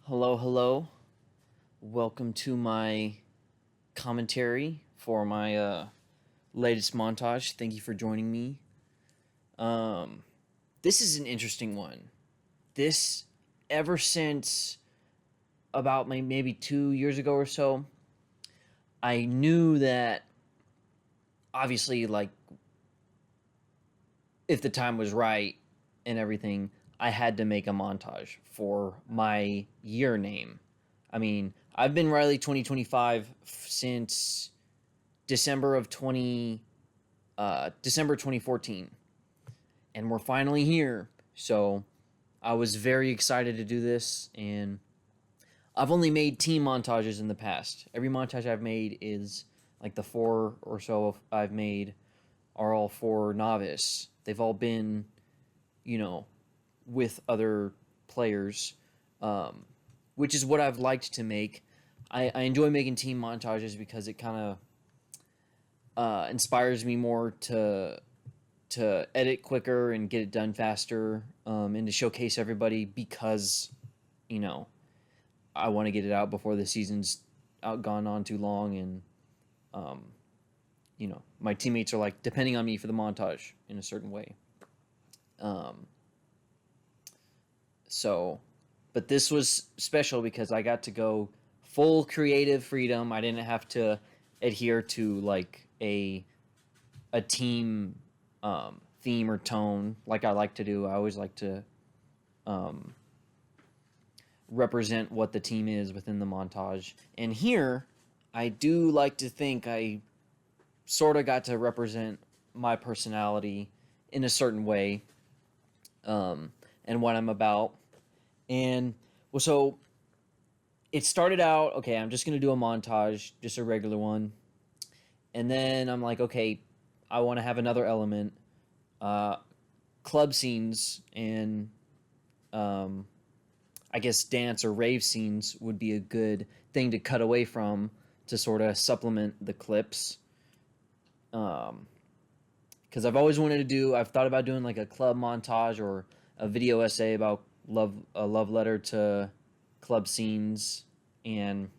Hello, hello. Welcome to my commentary for my latest montage. Thank you for joining me. Um, this is an interesting one. This, ever since about maybe 2 years ago or so, I knew that obviously, like, if the time was right and everything, I had to make a montage for my year name. I mean, I've been Riley 2025 since December 2014, and we're finally here. So I was very excited to do this, and I've only made team montages in the past. Every montage I've made is like the four or so I've made are all for novice. They've all been, you know, with other players, um, which is what I've liked to make. I enjoy making team montages because it kind of inspires me more to edit quicker and get it done faster, and to showcase everybody because, you know, I want to get it out before the season's gone on too long, and um, my teammates are like depending on me for the montage in a certain way. Um, so, but this was special because I got to go full creative freedom. I didn't have to adhere to like a team theme or tone like I like to do. I always like to um, represent what the team is within the montage. And here, I do like to think I sort of got to represent my personality in a certain way, and what I'm about. And well, so it started out okay. I'm just gonna do a montage, just a regular one, and then I'm like, okay, I want to have another element, uh, club scenes, and um, I guess dance or rave scenes would be a good thing to cut away from to sort of supplement the clips. Um, because I've thought about doing like a club montage or a video essay about a love letter to club scenes, and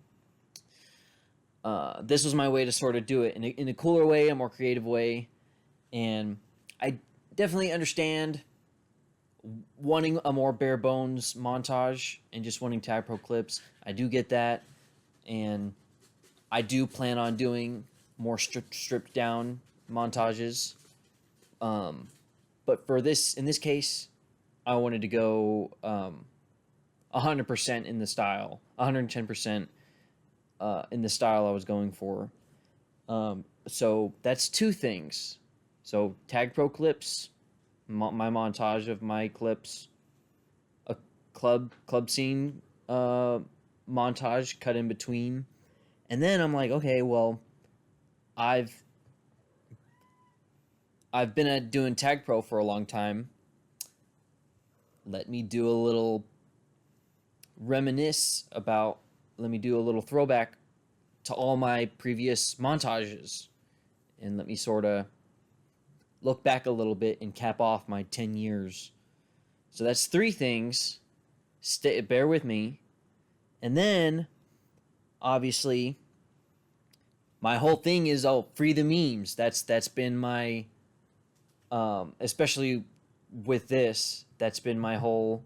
this was my way to sort of do it in a cooler way, a more creative way, and I definitely understand wanting a more bare bones montage and just wanting tag pro clips. I do get that, and I do plan on doing more stripped down montages. Um, but in this case, I wanted to go 100% in the style, 110% in the style I was going for. So that's two things. So tag pro clips, my montage of my clips, a club scene montage cut in between, and then I'm like, okay, well, I've I've been doing tag pro for a long time. Let me do a little reminisce about. Let me do a little throwback to all my previous montages, and let me sort of look back a little bit and cap off my 10 years. So that's three things. Bear with me. And then, obviously, my whole thing is free the memes. That's been my especially with this, that's been my whole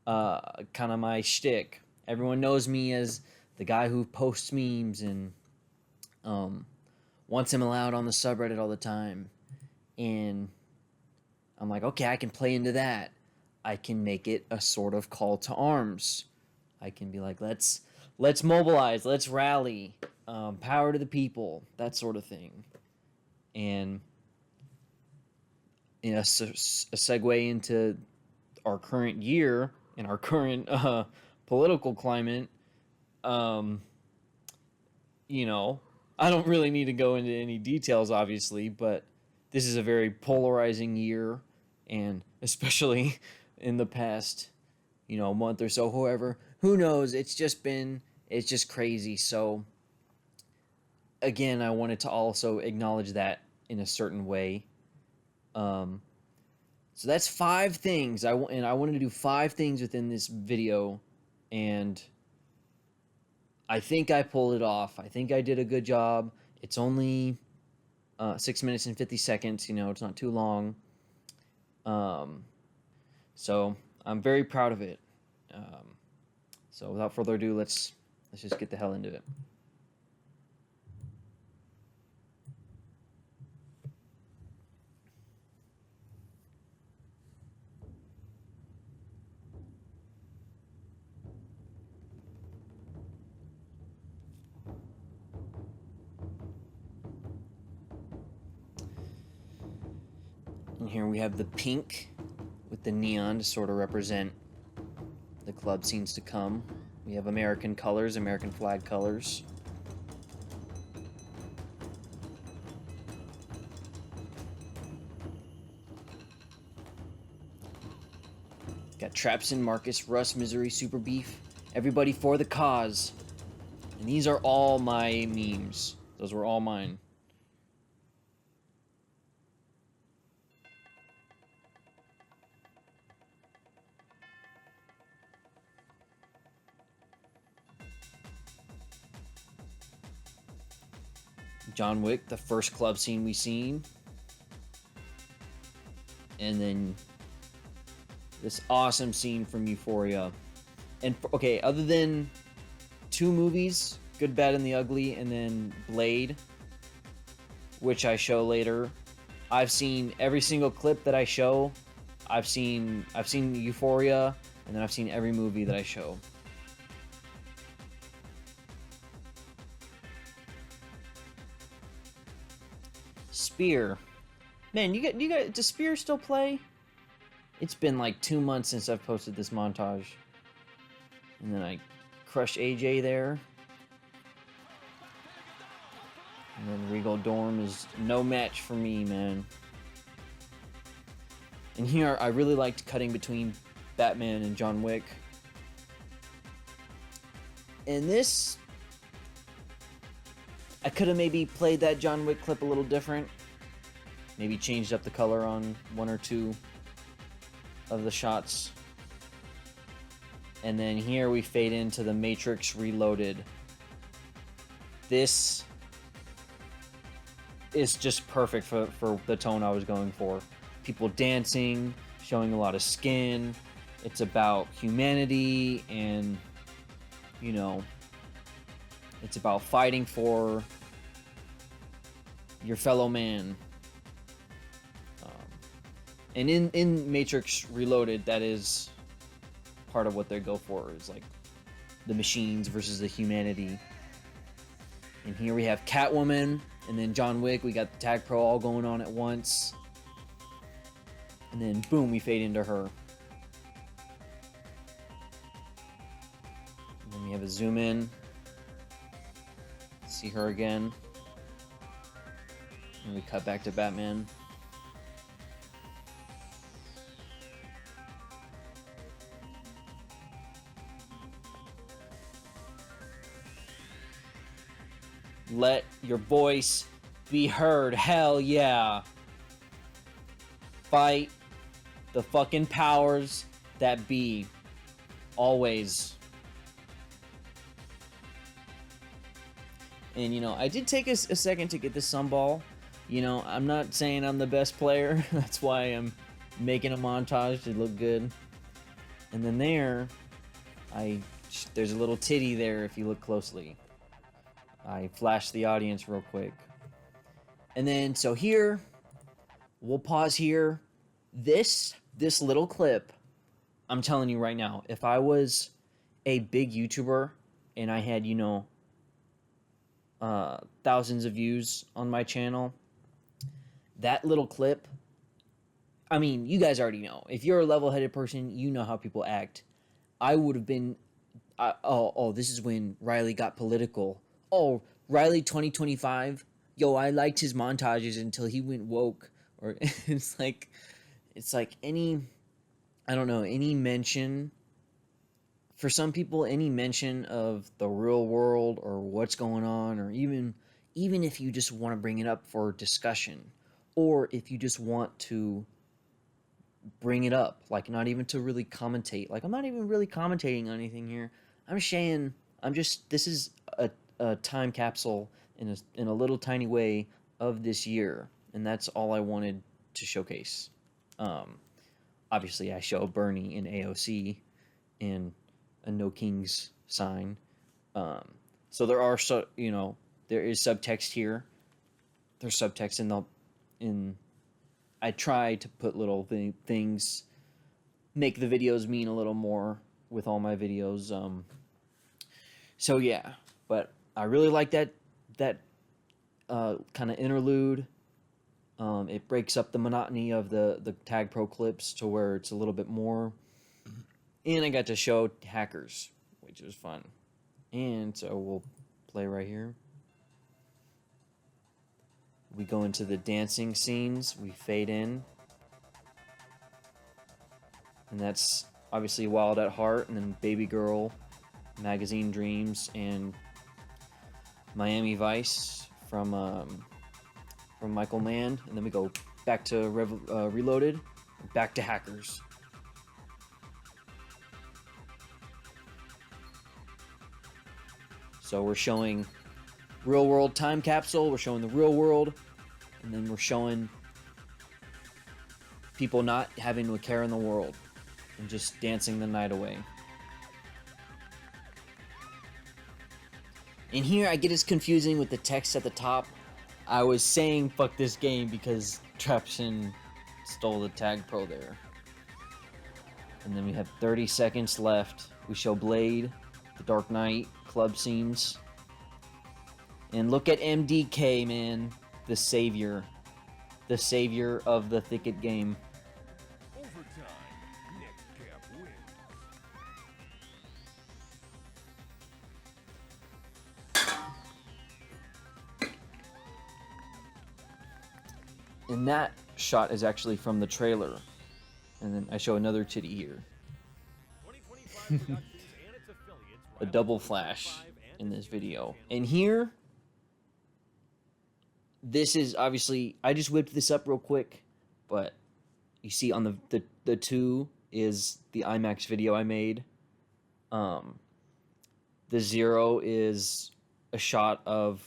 kind of my shtick. Everyone knows me as the guy who posts memes and wants him allowed on the subreddit all the time. And I'm like, okay, I can play into that. I can make it a sort of call to arms. I can be like, let's mobilize, let's rally, power to the people, that sort of thing. And a segue into our current year and our current political climate. Um, I don't really need to go into any details, obviously, but this is a very polarizing year, and especially in the past, month or so. However, who knows? It's just crazy. So, again, I wanted to also acknowledge that in a certain way. Um, so that's five things. I wanted to do five things within this video and I think I pulled it off. I think I did a good job. It's only 6 minutes and 50 seconds. It's not too long. Um, so I'm very proud of it. Um, so without further ado, let's just get the hell into it. And here we have the pink with the neon to sort of represent the club scenes to come. We have American colors, American flag colors. Got Trapson, Marcus, Russ, Misery, Super Beef, everybody for the cause. And these are all my memes. Those were all mine. John Wick, the first club scene we seen. And then this awesome scene from Euphoria. And okay, other than 2 movies, Good, Bad, and the Ugly, and then Blade, which I show later, I've seen every single clip that I show. I've seen Euphoria, and then I've seen every movie that I show. Spear. Man, you got does Spear still play? It's been like 2 months since I've posted this montage. And then I crush AJ there. And then Regal Dorm is no match for me, man. And here, I really liked cutting between Batman and John Wick. And this, I could have maybe played that John Wick clip a little different. Maybe changed up the color on 1 or 2 of the shots. And then here we fade into the Matrix Reloaded. This is just perfect for the tone I was going for. People dancing, showing a lot of skin. It's about humanity and, it's about fighting for your fellow man. And in Matrix Reloaded, that is part of what they go for, is like the machines versus the humanity. And here we have Catwoman, and then John Wick. We got the Tag Pro all going on at once. And then boom, we fade into her. And then we have a zoom in. See her again. And we cut back to Batman. Let your voice be heard. Hell yeah. Fight the fucking powers that be. Always. And, I did take a second to get the sunball. I'm not saying I'm the best player. That's why I'm making a montage to look good. And then there's a little titty there if you look closely. I flashed the audience real quick. And then, so here, we'll pause here. This little clip, I'm telling you right now, if I was a big YouTuber and I had, thousands of views on my channel, that little clip, I mean, you guys already know. If you're a level-headed person, you know how people act. I would have been, this is when Riley got political. Oh, Riley 2025. Yo, I liked his montages until he went woke. Or it's like any mention, for some people, any mention of the real world or what's going on, or even if you just want to bring it up for discussion, or if you just want to bring it up, like not even to really commentate. Like I'm not even really commentating on anything here. I'm saying I'm just this is a time capsule in a little tiny way of this year, and that's all I wanted to showcase. Um, Obviously, I show Bernie in AOC in a No Kings sign. Um, so there are there is subtext here. There's subtext in. I try to put little things, make the videos mean a little more with all my videos. So yeah, but I really like that kind of interlude. It breaks up the monotony of the Tag Pro clips to where it's a little bit more. And I got to show hackers, which was fun. And so we'll play right here. We go into the dancing scenes. We fade in. And that's obviously Wild at Heart, and then Baby Girl, Magazine Dreams, and Miami Vice from Michael Mann. And then we go back to Reloaded, back to Hackers. So we're showing real world time capsule, we're showing the real world, and then we're showing people not having a care in the world and just dancing the night away. And here I get as confusing with the text at the top. I was saying fuck this game because Trapson stole the Tag Pro there. And then we have 30 seconds left. We show Blade, the Dark Knight, club scenes. And look at MDK, man. The savior. The savior of the Thicket game. And that shot is actually from the trailer. And then I show another titty here. A double flash in this video. And here, this is obviously, I just whipped this up real quick, but you see on the 2 is the IMAX video I made. The 0 is a shot of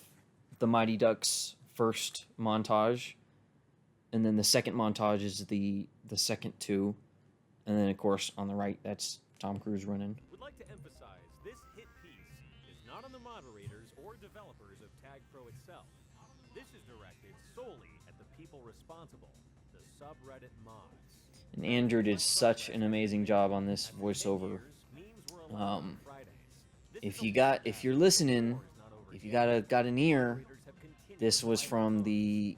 the Mighty Ducks first montage. And then the second montage is the second 2. And then, of course, on the right, that's Tom Cruise running. Would like to emphasize, this hit piece is not on the moderators or developers of Tag Pro itself. This is directed solely at the people responsible, the subreddit mods. And Andrew did such an amazing job on this voiceover. If you're listening, if you got an ear, this was from the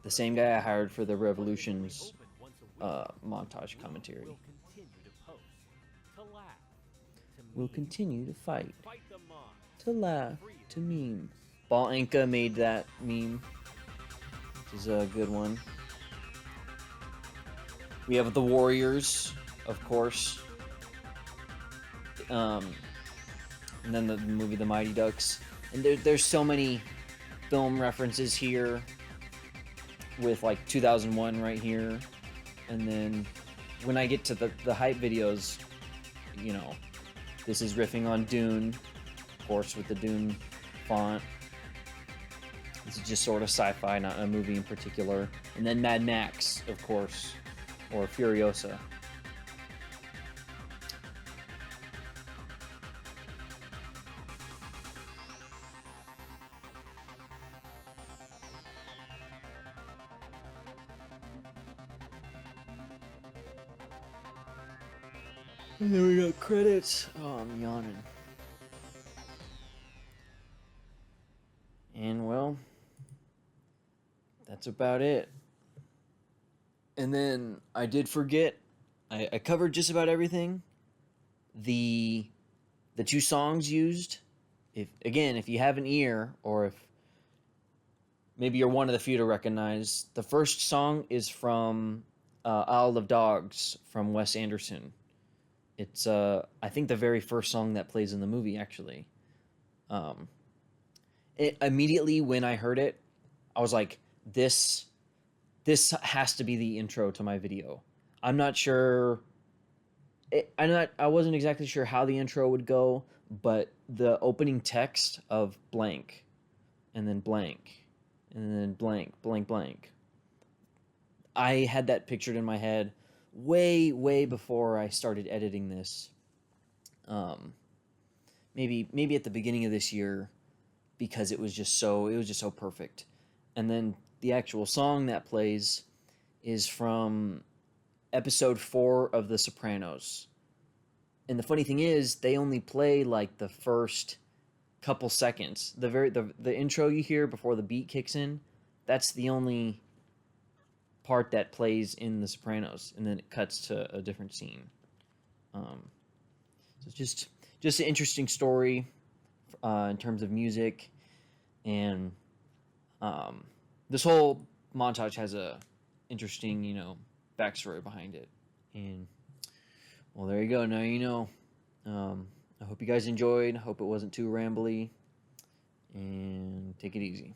same guy I hired for the Revolutions montage commentary. We'll continue to fight, to laugh, to meme. Ball Anka made that meme, which is a good one. We have the Warriors, of course. And then the movie The Mighty Ducks. And there's so many film references here, with like 2001 right here. And then when I get to the hype videos, you know, this is riffing on Dune, of course, with the Dune font. This is just sort of sci-fi, not a movie in particular. And then Mad Max, of course, or Furiosa. And then we got credits. Oh, I'm yawning. And well, that's about it. And then I did forget, I covered just about everything. The 2 songs used, if you have an ear, or if maybe you're one of the few to recognize, the first song is from Isle of Dogs from Wes Anderson. It's I think the very first song that plays in the movie, actually. Immediately when I heard it, I was like, this has to be the intro to my video. I'm not sure. I wasn't exactly sure how the intro would go, but the opening text of blank, and then blank, and then blank, blank, blank. I had that pictured in my head way, way before I started editing this. Um, maybe at the beginning of this year, because it was just so perfect. And then the actual song that plays is from episode 4 of The Sopranos. And the funny thing is, they only play like the first couple seconds. The intro you hear before the beat kicks in, that's the only part that plays in The Sopranos, and then it cuts to a different scene. Um, so it's just an interesting story in terms of music, and um, this whole montage has a interesting, backstory behind it. And well, there you go. Now you know. I hope you guys enjoyed. Hope it wasn't too rambly. And take it easy.